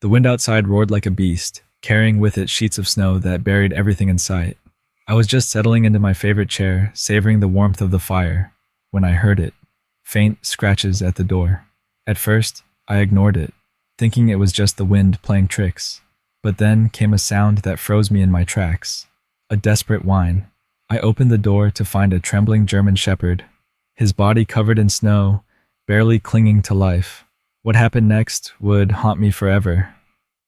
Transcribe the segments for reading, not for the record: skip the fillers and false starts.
The wind outside roared like a beast, carrying with it sheets of snow that buried everything in sight. I was just settling into my favorite chair, savoring the warmth of the fire, when I heard it. Faint scratches at the door. At first, I ignored it, thinking it was just the wind playing tricks. But then came a sound that froze me in my tracks. A desperate whine. I opened the door to find a trembling German shepherd, his body covered in snow, barely clinging to life. What happened next would haunt me forever.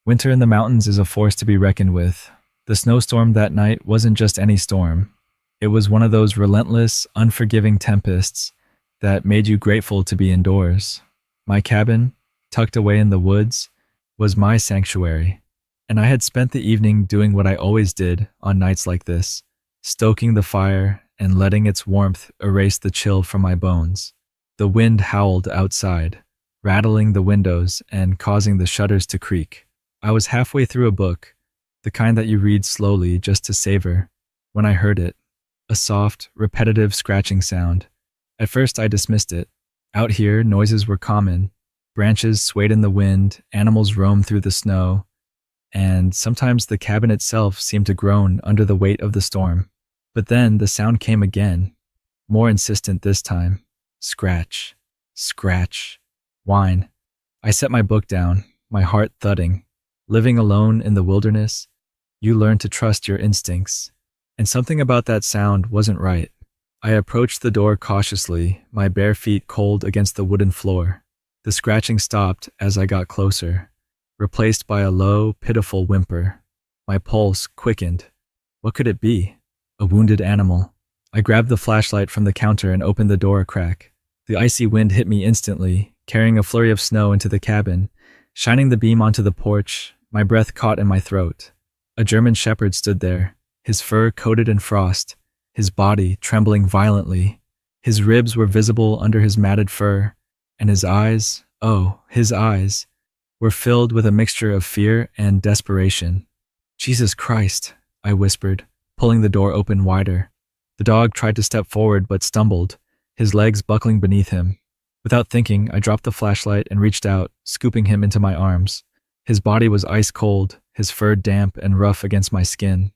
Winter in the mountains is a force to be reckoned with. The snowstorm that night wasn't just any storm. It was one of those relentless, unforgiving tempests that made you grateful to be indoors. My cabin, tucked away in the woods, was my sanctuary, and I had spent the evening doing what I always did on nights like this, stoking the fire and letting its warmth erase the chill from my bones. The wind howled outside, rattling the windows and causing the shutters to creak. I was halfway through a book, the kind that you read slowly just to savor, when I heard it, a soft, repetitive scratching sound. At first I dismissed it. Out here, noises were common. Branches swayed in the wind, animals roamed through the snow, and sometimes the cabin itself seemed to groan under the weight of the storm. But then the sound came again, more insistent this time. Scratch, scratch, whine. I set my book down, my heart thudding. Living alone in the wilderness, you learn to trust your instincts. And something about that sound wasn't right. I approached the door cautiously, my bare feet cold against the wooden floor. The scratching stopped as I got closer, replaced by a low, pitiful whimper. My pulse quickened. What could it be? A wounded animal. I grabbed the flashlight from the counter and opened the door a crack. The icy wind hit me instantly, carrying a flurry of snow into the cabin, shining the beam onto the porch. My breath caught in my throat. A German shepherd stood there, his fur coated in frost, his body trembling violently. His ribs were visible under his matted fur, and his eyes, oh, his eyes, were filled with a mixture of fear and desperation. Jesus Christ, I whispered, pulling the door open wider. The dog tried to step forward but stumbled, his legs buckling beneath him. Without thinking, I dropped the flashlight and reached out, scooping him into my arms. His body was ice cold, his fur damp and rough against my skin.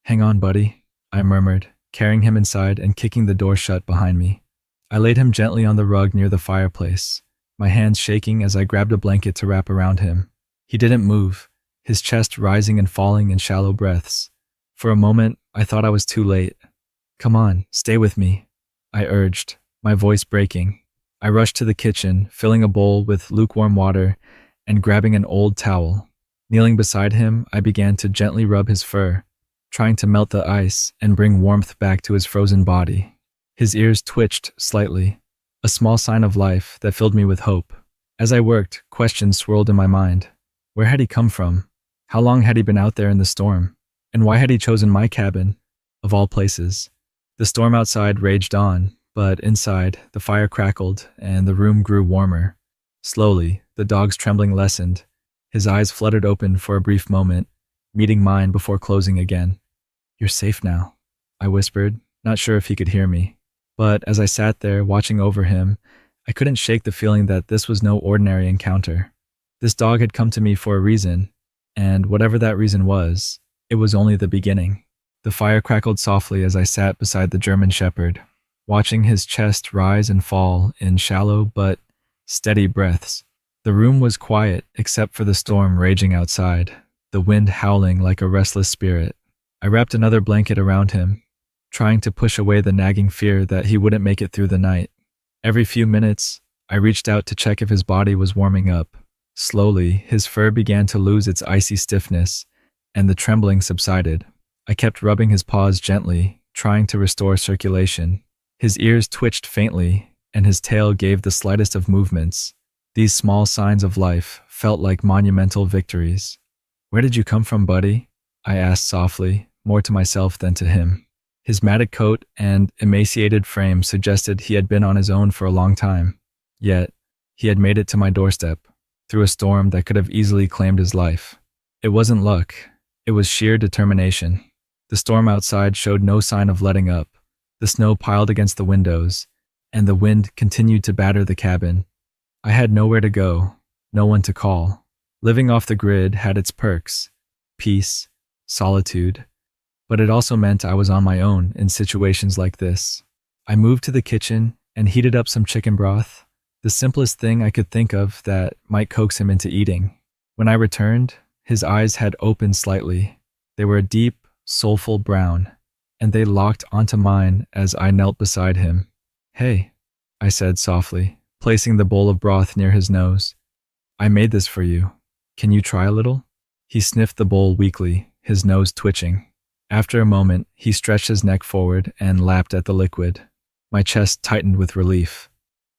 Hang on, buddy, I murmured, carrying him inside and kicking the door shut behind me. I laid him gently on the rug near the fireplace, my hands shaking as I grabbed a blanket to wrap around him. He didn't move, his chest rising and falling in shallow breaths. For a moment, I thought I was too late. Come on, stay with me, I urged, my voice breaking. I rushed to the kitchen, filling a bowl with lukewarm water and grabbing an old towel. Kneeling beside him, I began to gently rub his fur, trying to melt the ice and bring warmth back to his frozen body. His ears twitched slightly, a small sign of life that filled me with hope. As I worked, questions swirled in my mind. Where had he come from? How long had he been out there in the storm? And why had he chosen my cabin, of all places? The storm outside raged on, but inside, the fire crackled and the room grew warmer. Slowly, the dog's trembling lessened. His eyes fluttered open for a brief moment, meeting mine before closing again. You're safe now, I whispered, not sure if he could hear me. But as I sat there watching over him, I couldn't shake the feeling that this was no ordinary encounter. This dog had come to me for a reason, and whatever that reason was, it was only the beginning. The fire crackled softly as I sat beside the German shepherd, watching his chest rise and fall in shallow but steady breaths. The room was quiet except for the storm raging outside, the wind howling like a restless spirit. I wrapped another blanket around him, trying to push away the nagging fear that he wouldn't make it through the night. Every few minutes, I reached out to check if his body was warming up. Slowly, his fur began to lose its icy stiffness, and the trembling subsided. I kept rubbing his paws gently, trying to restore circulation. His ears twitched faintly, and his tail gave the slightest of movements. These small signs of life felt like monumental victories. Where did you come from, buddy? I asked softly, more to myself than to him. His matted coat and emaciated frame suggested he had been on his own for a long time. Yet, he had made it to my doorstep, through a storm that could have easily claimed his life. It wasn't luck, it was sheer determination. The storm outside showed no sign of letting up. The snow piled against the windows, and the wind continued to batter the cabin. I had nowhere to go, no one to call. Living off the grid had its perks: peace, solitude, but it also meant I was on my own in situations like this. I moved to the kitchen and heated up some chicken broth, the simplest thing I could think of that might coax him into eating. When I returned, his eyes had opened slightly. They were a deep, soulful brown, and they locked onto mine as I knelt beside him. "Hey," I said softly, placing the bowl of broth near his nose. "I made this for you. Can you try a little?" He sniffed the bowl weakly, his nose twitching. After a moment, he stretched his neck forward and lapped at the liquid. My chest tightened with relief.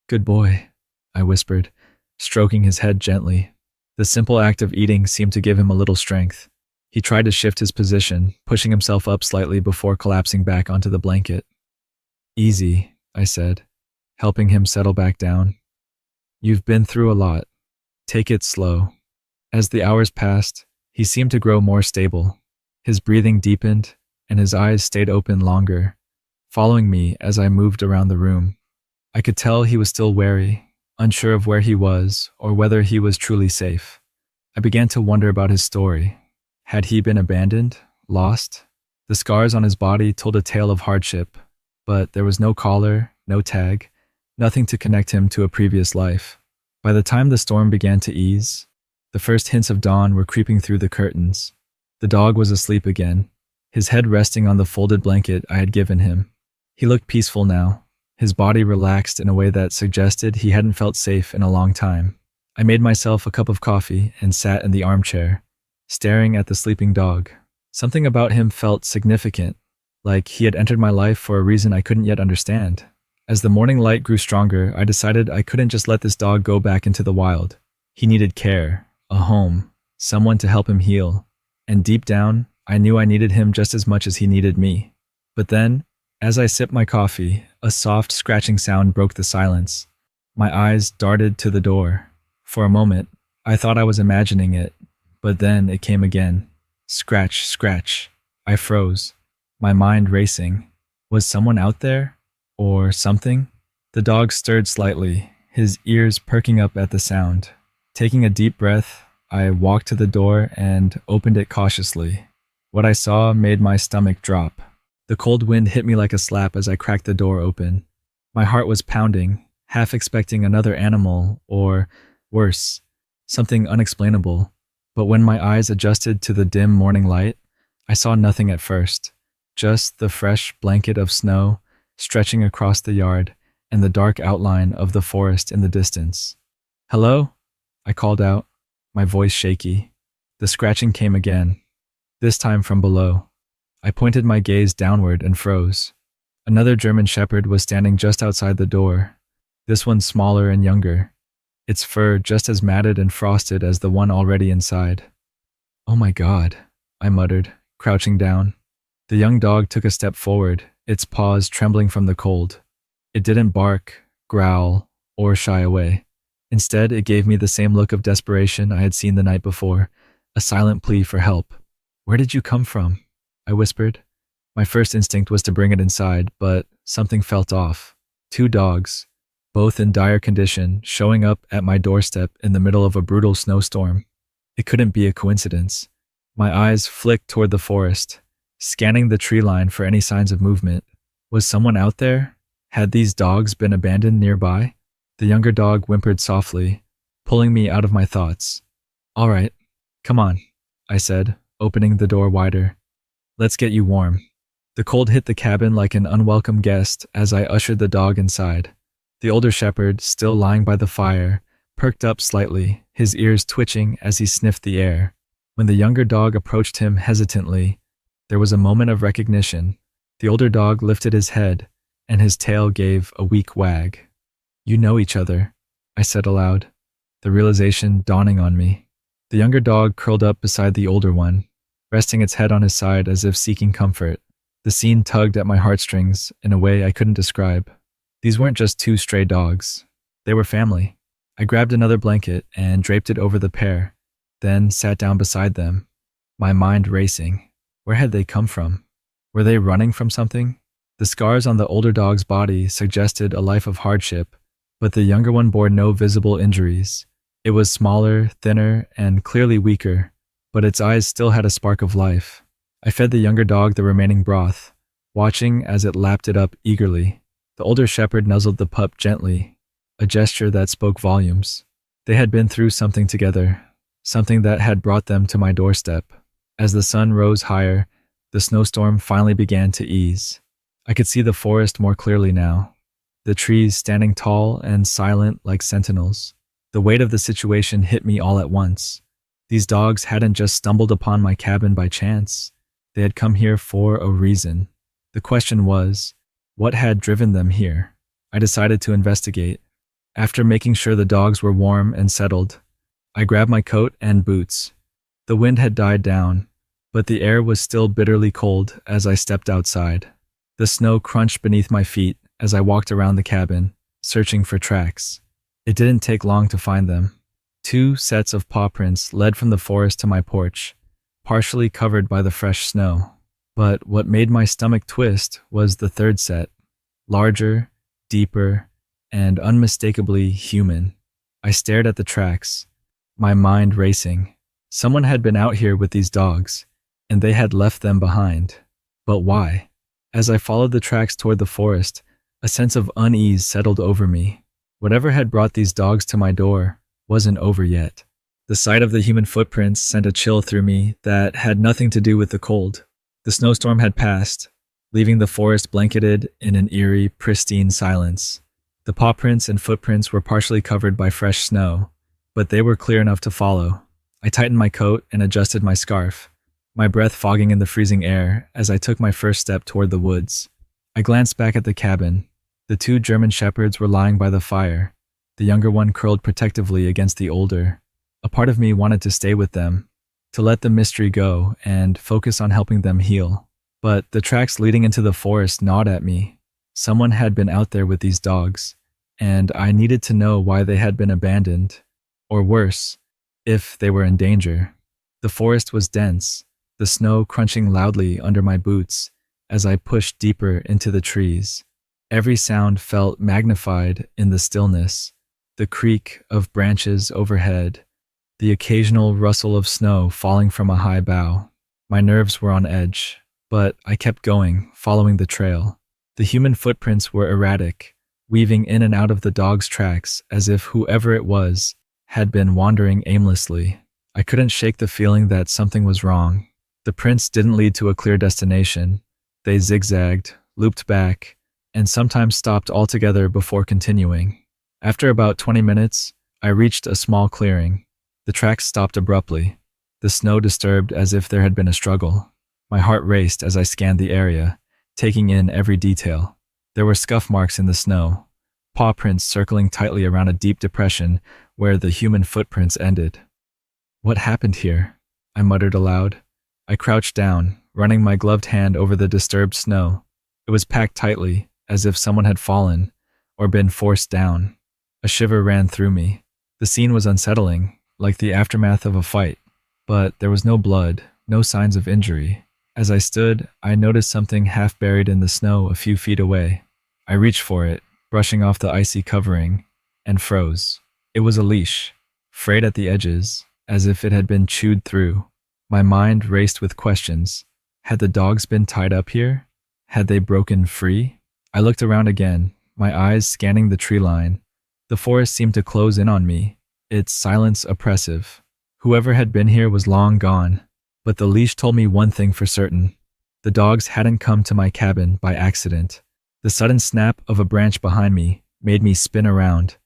"Good boy," I whispered, stroking his head gently. The simple act of eating seemed to give him a little strength. He tried to shift his position, pushing himself up slightly before collapsing back onto the blanket. "Easy," I said, helping him settle back down. "You've been through a lot. Take it slow." As the hours passed, he seemed to grow more stable. His breathing deepened, and his eyes stayed open longer, following me as I moved around the room. I could tell he was still wary, unsure of where he was or whether he was truly safe. I began to wonder about his story. Had he been abandoned, lost? The scars on his body told a tale of hardship, but there was no collar, no tag, nothing to connect him to a previous life. By the time the storm began to ease, the first hints of dawn were creeping through the curtains. The dog was asleep again, his head resting on the folded blanket I had given him. He looked peaceful now, his body relaxed in a way that suggested he hadn't felt safe in a long time. I made myself a cup of coffee and sat in the armchair, staring at the sleeping dog. Something about him felt significant, like he had entered my life for a reason I couldn't yet understand. As the morning light grew stronger, I decided I couldn't just let this dog go back into the wild. He needed care, a home, someone to help him heal. And deep down, I knew I needed him just as much as he needed me. But then, as I sipped my coffee, a soft scratching sound broke the silence. My eyes darted to the door. For a moment, I thought I was imagining it, but then it came again. Scratch, scratch. I froze, my mind racing. Was someone out there? Or something? The dog stirred slightly, his ears perking up at the sound. Taking a deep breath, I walked to the door and opened it cautiously. What I saw made my stomach drop. The cold wind hit me like a slap as I cracked the door open. My heart was pounding, half expecting another animal, or worse, something unexplainable. But when my eyes adjusted to the dim morning light, I saw nothing at first. Just the fresh blanket of snow stretching across the yard and the dark outline of the forest in the distance. "Hello?" I called out, my voice shaky. The scratching came again, this time from below. I pointed my gaze downward and froze. Another German shepherd was standing just outside the door, this one smaller and younger, its fur just as matted and frosted as the one already inside. "Oh my God," I muttered, crouching down. The young dog took a step forward, its paws trembling from the cold. It didn't bark, growl, or shy away. Instead, it gave me the same look of desperation I had seen the night before, a silent plea for help. "Where did you come from?" I whispered. My first instinct was to bring it inside, but something felt off. Two dogs, both in dire condition, showing up at my doorstep in the middle of a brutal snowstorm. It couldn't be a coincidence. My eyes flicked toward the forest, scanning the tree line for any signs of movement. Was someone out there? Had these dogs been abandoned nearby? The younger dog whimpered softly, pulling me out of my thoughts. "All right, come on," I said, opening the door wider. "Let's get you warm." The cold hit the cabin like an unwelcome guest as I ushered the dog inside. The older shepherd, still lying by the fire, perked up slightly, his ears twitching as he sniffed the air. When the younger dog approached him hesitantly, there was a moment of recognition. The older dog lifted his head, and his tail gave a weak wag. "You know each other," I said aloud, the realization dawning on me. The younger dog curled up beside the older one, resting its head on his side as if seeking comfort. The scene tugged at my heartstrings in a way I couldn't describe. These weren't just two stray dogs. They were family. I grabbed another blanket and draped it over the pair, then sat down beside them, my mind racing. Where had they come from? Were they running from something? The scars on the older dog's body suggested a life of hardship, but the younger one bore no visible injuries. It was smaller, thinner, and clearly weaker, but its eyes still had a spark of life. I fed the younger dog the remaining broth, watching as it lapped it up eagerly. The older shepherd nuzzled the pup gently, a gesture that spoke volumes. They had been through something together, something that had brought them to my doorstep. As the sun rose higher, the snowstorm finally began to ease. I could see the forest more clearly now, the trees standing tall and silent like sentinels. The weight of the situation hit me all at once. These dogs hadn't just stumbled upon my cabin by chance. They had come here for a reason. The question was, what had driven them here? I decided to investigate. After making sure the dogs were warm and settled, I grabbed my coat and boots. The wind had died down, but the air was still bitterly cold as I stepped outside. The snow crunched beneath my feet as I walked around the cabin, searching for tracks. It didn't take long to find them. 2 sets of paw prints led from the forest to my porch, partially covered by the fresh snow. But what made my stomach twist was the 3rd set, larger, deeper, and unmistakably human. I stared at the tracks, my mind racing. Someone had been out here with these dogs, and they had left them behind. But why? As I followed the tracks toward the forest, a sense of unease settled over me. Whatever had brought these dogs to my door wasn't over yet. The sight of the human footprints sent a chill through me that had nothing to do with the cold. The snowstorm had passed, leaving the forest blanketed in an eerie, pristine silence. The paw prints and footprints were partially covered by fresh snow, but they were clear enough to follow. I tightened my coat and adjusted my scarf, my breath fogging in the freezing air as I took my first step toward the woods. I glanced back at the cabin. The 2 German shepherds were lying by the fire, the younger one curled protectively against the older. A part of me wanted to stay with them, to let the mystery go and focus on helping them heal. But the tracks leading into the forest gnawed at me. Someone had been out there with these dogs, and I needed to know why they had been abandoned, or worse, if they were in danger. The forest was dense, the snow crunching loudly under my boots as I pushed deeper into the trees. Every sound felt magnified in the stillness, the creak of branches overhead, the occasional rustle of snow falling from a high bough. My nerves were on edge, but I kept going, following the trail. The human footprints were erratic, weaving in and out of the dog's tracks as if whoever it was had been wandering aimlessly. I couldn't shake the feeling that something was wrong. The prints didn't lead to a clear destination. They zigzagged, looped back, and sometimes stopped altogether before continuing. After about 20 minutes, I reached a small clearing. The tracks stopped abruptly, the snow disturbed as if there had been a struggle. My heart raced as I scanned the area, taking in every detail. There were scuff marks in the snow, paw prints circling tightly around a deep depression where the human footprints ended. What happened here? I muttered aloud. I crouched down, running my gloved hand over the disturbed snow. It was packed tightly, as if someone had fallen or been forced down. A shiver ran through me. The scene was unsettling, like the aftermath of a fight, but there was no blood, no signs of injury. As I stood, I noticed something half buried in the snow a few feet away. I reached for it, brushing off the icy covering, and froze. It was a leash, frayed at the edges, as if it had been chewed through. My mind raced with questions. Had the dogs been tied up here? Had they broken free? I looked around again, my eyes scanning the tree line. The forest seemed to close in on me, its silence oppressive. Whoever had been here was long gone, but the leash told me one thing for certain. The dogs hadn't come to my cabin by accident. The sudden snap of a branch behind me made me spin around,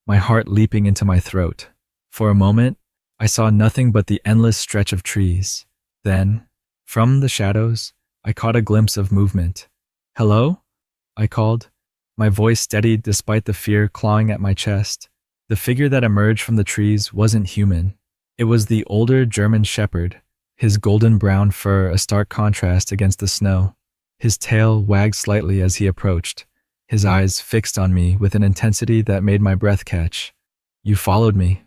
my heart leaping into my throat. For a moment, I saw nothing but the endless stretch of trees. Then, from the shadows, I caught a glimpse of movement. "Hello?" I called, my voice steadied despite the fear clawing at my chest. The figure that emerged from the trees wasn't human. It was the older German shepherd, his golden brown fur a stark contrast against the snow. His tail wagged slightly as he approached, his eyes fixed on me with an intensity that made my breath catch. "You followed me,"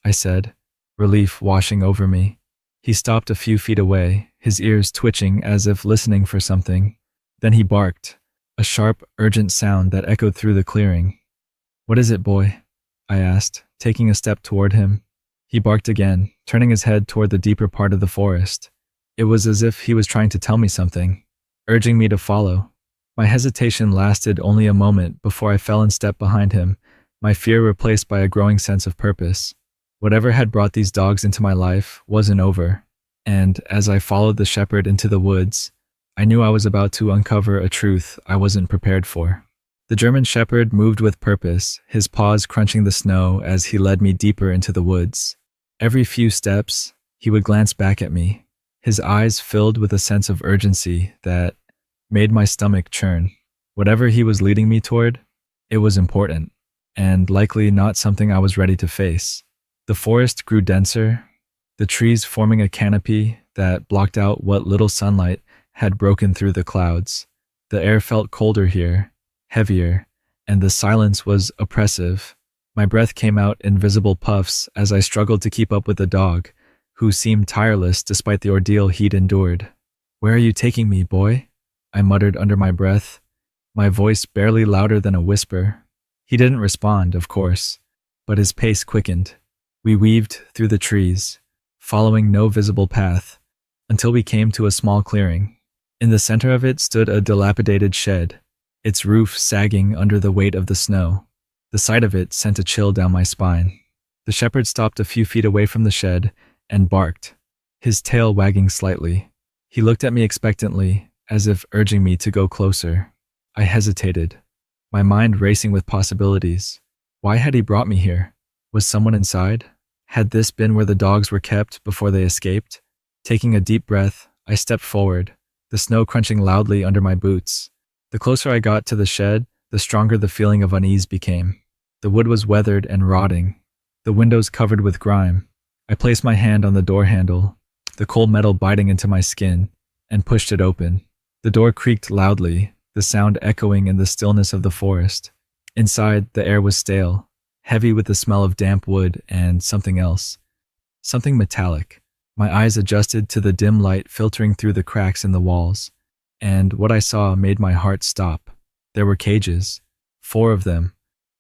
I said, relief washing over me. He stopped a few feet away, his ears twitching as if listening for something. Then he barked, a sharp, urgent sound that echoed through the clearing. "What is it, boy?" I asked, taking a step toward him. He barked again, turning his head toward the deeper part of the forest. It was as if he was trying to tell me something, urging me to follow. My hesitation lasted only a moment before I fell in step behind him, my fear replaced by a growing sense of purpose. Whatever had brought these dogs into my life wasn't over, and as I followed the shepherd into the woods, I knew I was about to uncover a truth I wasn't prepared for. The German shepherd moved with purpose, his paws crunching the snow as he led me deeper into the woods. Every few steps, he would glance back at me, his eyes filled with a sense of urgency that made my stomach churn. Whatever he was leading me toward, it was important, and likely not something I was ready to face. The forest grew denser, the trees forming a canopy that blocked out what little sunlight had broken through the clouds. The air felt colder here, heavier, and the silence was oppressive. My breath came out in visible puffs as I struggled to keep up with the dog, who seemed tireless despite the ordeal he'd endured. "Where are you taking me, boy?" I muttered under my breath, my voice barely louder than a whisper. He didn't respond, of course, but his pace quickened. We weaved through the trees, following no visible path, until we came to a small clearing. In the center of it stood a dilapidated shed, its roof sagging under the weight of the snow. The sight of it sent a chill down my spine. The shepherd stopped a few feet away from the shed and barked, his tail wagging slightly. He looked at me expectantly, as if urging me to go closer. I hesitated, my mind racing with possibilities. Why had he brought me here? Was someone inside? Had this been where the dogs were kept before they escaped? Taking a deep breath, I stepped forward, the snow crunching loudly under my boots. The closer I got to the shed, the stronger the feeling of unease became. The wood was weathered and rotting, the windows covered with grime. I placed my hand on the door handle, the cold metal biting into my skin, and pushed it open. The door creaked loudly, the sound echoing in the stillness of the forest. Inside, the air was stale, heavy with the smell of damp wood and something else. Something metallic. My eyes adjusted to the dim light filtering through the cracks in the walls, and what I saw made my heart stop. There were cages, 4 of them,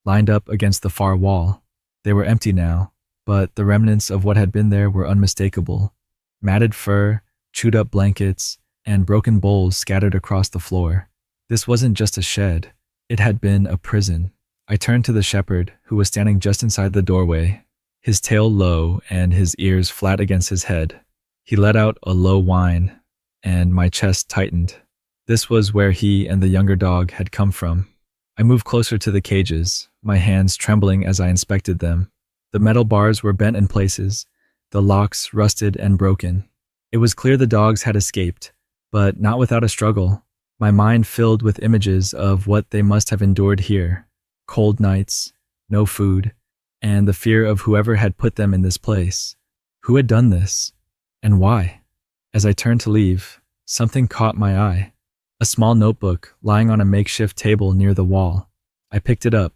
lined up against the far wall. They were empty now, but the remnants of what had been there were unmistakable. Matted fur, chewed up blankets, and broken bowls scattered across the floor. This wasn't just a shed, it had been a prison. I turned to the shepherd, who was standing just inside the doorway, his tail low and his ears flat against his head. He let out a low whine, and my chest tightened. This was where he and the younger dog had come from. I moved closer to the cages, my hands trembling as I inspected them. The metal bars were bent in places, the locks rusted and broken. It was clear the dogs had escaped, but not without a struggle. My mind filled with images of what they must have endured here. Cold nights, no food, and the fear of whoever had put them in this place. Who had done this? And why? As I turned to leave, something caught my eye. A small notebook lying on a makeshift table near the wall. I picked it up,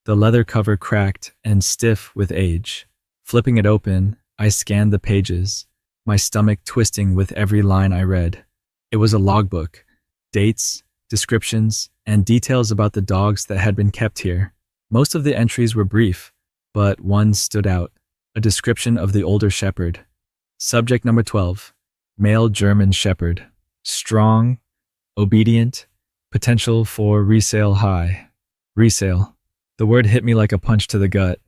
the leather cover cracked and stiff with age. Flipping it open, I scanned the pages, my stomach twisting with every line I read. It was a logbook, dates, descriptions, and details about the dogs that had been kept here. Most of the entries were brief, but one stood out, a description of the older shepherd. Subject number 12, male German shepherd. Strong, obedient, potential for resale high. Resale. The word hit me like a punch to the gut.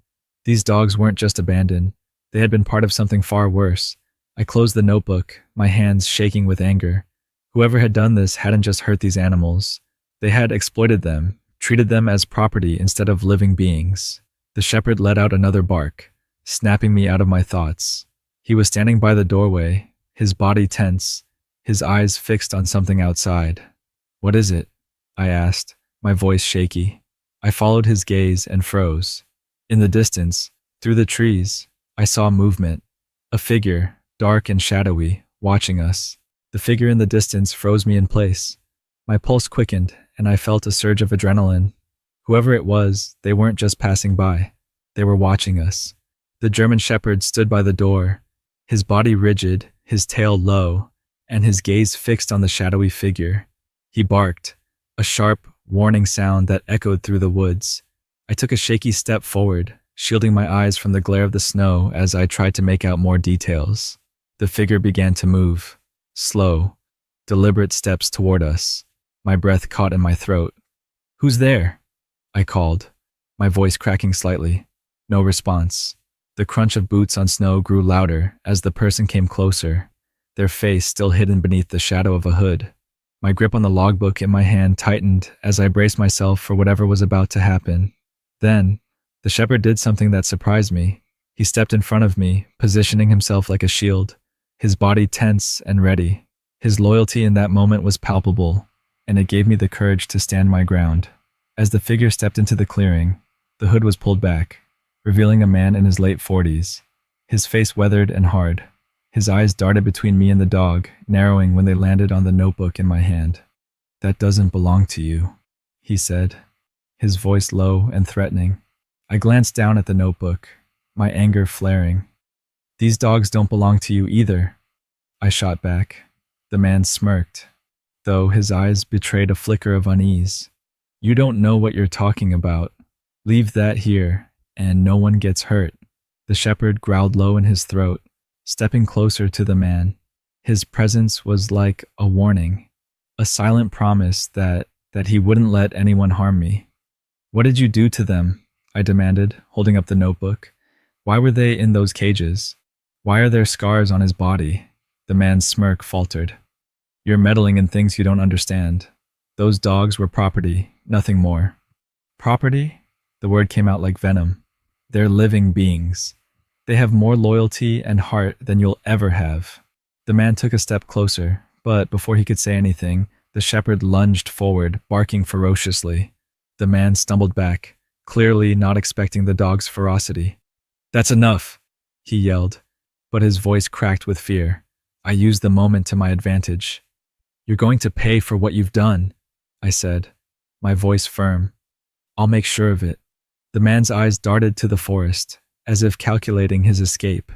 These dogs weren't just abandoned. They had been part of something far worse. I closed the notebook, my hands shaking with anger. Whoever had done this hadn't just hurt these animals. They had exploited them, treated them as property instead of living beings. The shepherd let out another bark, snapping me out of my thoughts. He was standing by the doorway, his body tense, his eyes fixed on something outside. "What is it?" I asked, my voice shaky. I followed his gaze and froze. In the distance, through the trees, I saw movement. A figure, dark and shadowy, watching us. The figure in the distance froze me in place. My pulse quickened, and I felt a surge of adrenaline. Whoever it was, they weren't just passing by. They were watching us. The German shepherd stood by the door, his body rigid, his tail low, and his gaze fixed on the shadowy figure. He barked, a sharp, warning sound that echoed through the woods. I took a shaky step forward, shielding my eyes from the glare of the snow as I tried to make out more details. The figure began to move, slow, deliberate steps toward us. My breath caught in my throat. "Who's there?" I called, my voice cracking slightly. No response. The crunch of boots on snow grew louder as the person came closer, their face still hidden beneath the shadow of a hood. My grip on the logbook in my hand tightened as I braced myself for whatever was about to happen. Then, the shepherd did something that surprised me. He stepped in front of me, positioning himself like a shield, his body tense and ready. His loyalty in that moment was palpable, and it gave me the courage to stand my ground. As the figure stepped into the clearing, the hood was pulled back, revealing a man in his late 40s, his face weathered and hard. His eyes darted between me and the dog, narrowing when they landed on the notebook in my hand. "That doesn't belong to you," he said, his voice low and threatening. I glanced down at the notebook, my anger flaring. "These dogs don't belong to you either," I shot back. The man smirked, though his eyes betrayed a flicker of unease. "You don't know what you're talking about. Leave that here, and no one gets hurt." The shepherd growled low in his throat, stepping closer to the man. His presence was like a warning, a silent promise that he wouldn't let anyone harm me. "What did you do to them?" I demanded, holding up the notebook. "Why were they in those cages? Why are there scars on his body?" The man's smirk faltered. "You're meddling in things you don't understand. Those dogs were property, nothing more." "Property?" The word came out like venom. "They're living beings. They have more loyalty and heart than you'll ever have." The man took a step closer, but before he could say anything, the shepherd lunged forward, barking ferociously. The man stumbled back, clearly not expecting the dog's ferocity. "That's enough," he yelled, but his voice cracked with fear. I used the moment to my advantage. "You're going to pay for what you've done," I said, my voice firm. "I'll make sure of it." The man's eyes darted to the forest, as if calculating his escape.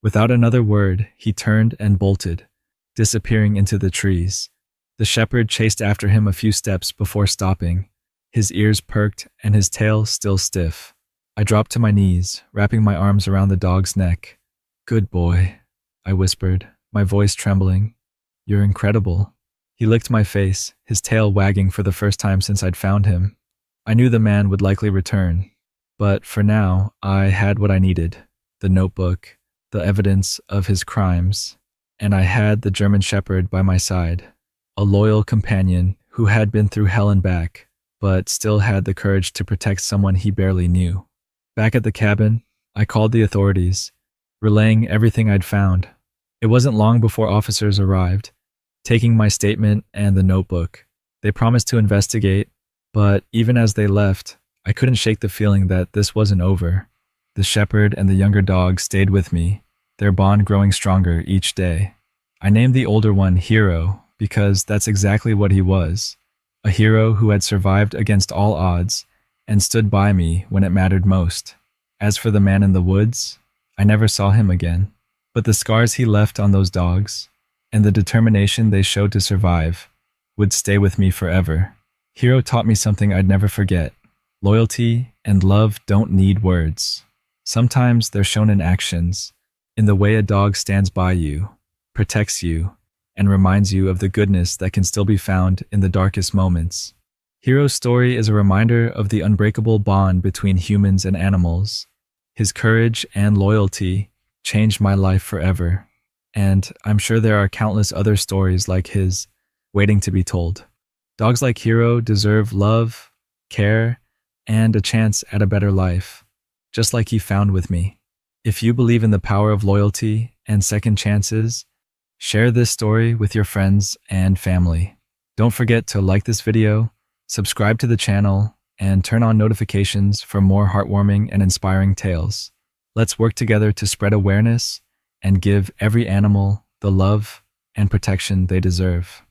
Without another word, he turned and bolted, disappearing into the trees. The shepherd chased after him a few steps before stopping, his ears perked and his tail still stiff. I dropped to my knees, wrapping my arms around the dog's neck. "Good boy," I whispered, my voice trembling. "You're incredible." He licked my face, his tail wagging for the first time since I'd found him. I knew the man would likely return, but for now, I had what I needed: the notebook, the evidence of his crimes, and I had the German shepherd by my side, a loyal companion who had been through hell and back, but still had the courage to protect someone he barely knew. Back at the cabin, I called the authorities, relaying everything I'd found. It wasn't long before officers arrived, taking my statement and the notebook. They promised to investigate, but even as they left, I couldn't shake the feeling that this wasn't over. The shepherd and the younger dog stayed with me, their bond growing stronger each day. I named the older one Hero because that's exactly what he was, a hero who had survived against all odds and stood by me when it mattered most. As for the man in the woods, I never saw him again, but the scars he left on those dogs and the determination they showed to survive would stay with me forever. Hero taught me something I'd never forget. Loyalty and love don't need words. Sometimes they're shown in actions, in the way a dog stands by you, protects you, and reminds you of the goodness that can still be found in the darkest moments. Hero's story is a reminder of the unbreakable bond between humans and animals. His courage and loyalty changed my life forever, and I'm sure there are countless other stories like his waiting to be told. Dogs like Hero deserve love, care, and a chance at a better life, just like he found with me. If you believe in the power of loyalty and second chances, share this story with your friends and family. Don't forget to like this video, subscribe to the channel, and turn on notifications for more heartwarming and inspiring tales. Let's work together to spread awareness and give every animal the love and protection they deserve.